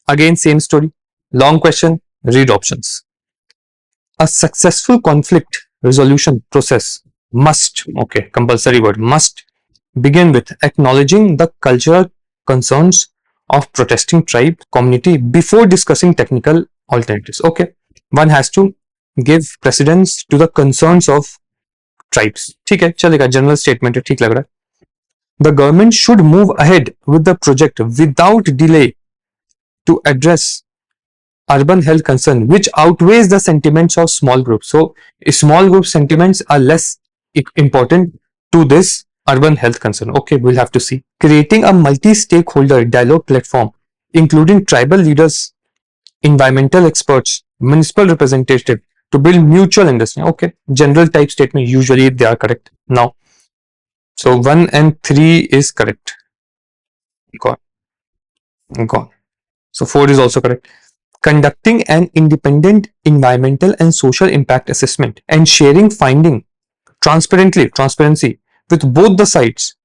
Again, same story. Long question, read options. A successful conflict resolution process must, okay, compulsory word, must begin with acknowledging the cultural concerns of protesting tribe community before discussing technical alternatives. Okay, one has to give precedence to the concerns of tribes. ठीक है, चलेगा, general statement है, ठीक लग रहा है. The government should move ahead with the project without delay to address urban health concern which outweighs the sentiments of small groups. So small group sentiments are less important to this urban health concern. Okay, we'll have to see. Creating a multi-stakeholder dialogue platform including tribal leaders, environmental experts, municipal representative to build mutual understanding. Okay, general type statement, usually they are correct. Now, so 1 and 3 is correct. Gone. So 4 is also correct. Conducting an independent environmental and social impact assessment and sharing finding transparency with both the sides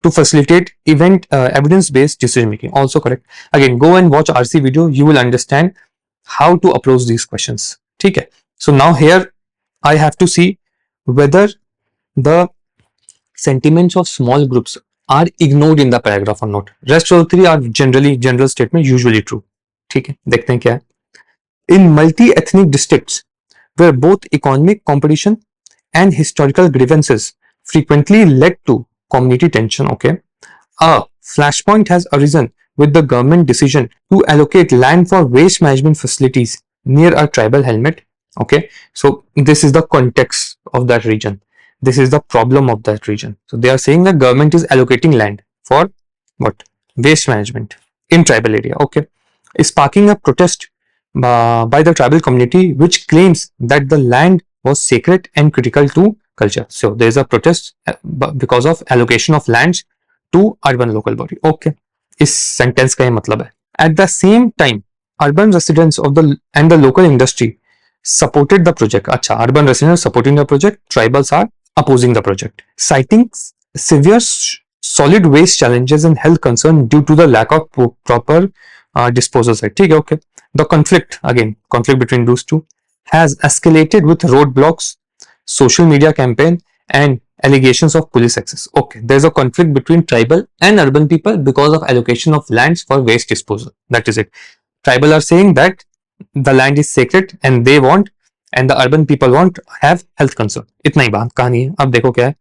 to facilitate evidence-based decision making. Also correct. Again, go and watch RC video. You will understand how to approach these questions. Okay. So now here I have to see whether the sentiments of small groups are ignored in the paragraph or not. Rest of the three are generally general statement, usually true. ठीक है, देखते हैं क्या है. In multi-ethnic districts where both economic competition and historical grievances frequently led to community tension, okay, a flashpoint has arisen with the government decision to allocate land for waste management facilities near a tribal hamlet. Okay, so this is the context of that region. This is the problem of that region. So they are saying that government is allocating land for what? Waste management in tribal area. Okay, sparking a protest by the tribal community which claims that the land was sacred and critical to culture. So there is a protest because of allocation of lands to urban local body. Okay, इस sentence का ये मतलब है. At the same time, urban residents of the local industry supported the project. अच्छा, urban residents supporting the project, tribals are opposing the project, citing severe solid waste challenges and health concern due to the lack of proper disposal site. ठीक है, okay. The conflict, again, conflict between those two has escalated with roadblocks, social media campaign and allegations of police access. Okay, there's a conflict between tribal and urban people because of allocation of lands for waste disposal. That is it. Tribal are saying that the land is sacred and they want, and the urban people want have health concern. इतना ही बात कहानी है. अब देखो क्या है.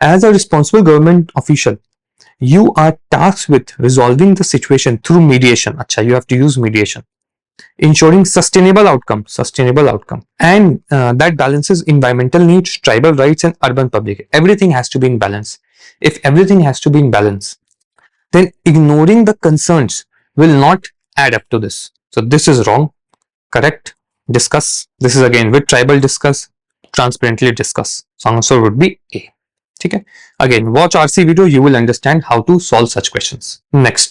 As a responsible government official, you are tasked with resolving the situation through mediation. Acha, you have to use mediation, ensuring sustainable outcome, and that balances environmental needs, tribal rights, and urban public. Everything has to be in balance. If everything has to be in balance, then ignoring the concerns will not add up to this. So this is wrong. Correct. Discuss. This is again with tribal discuss, transparently discuss. So answer would be A. Okay. Again, watch RC video. You will understand how to solve such questions. Next.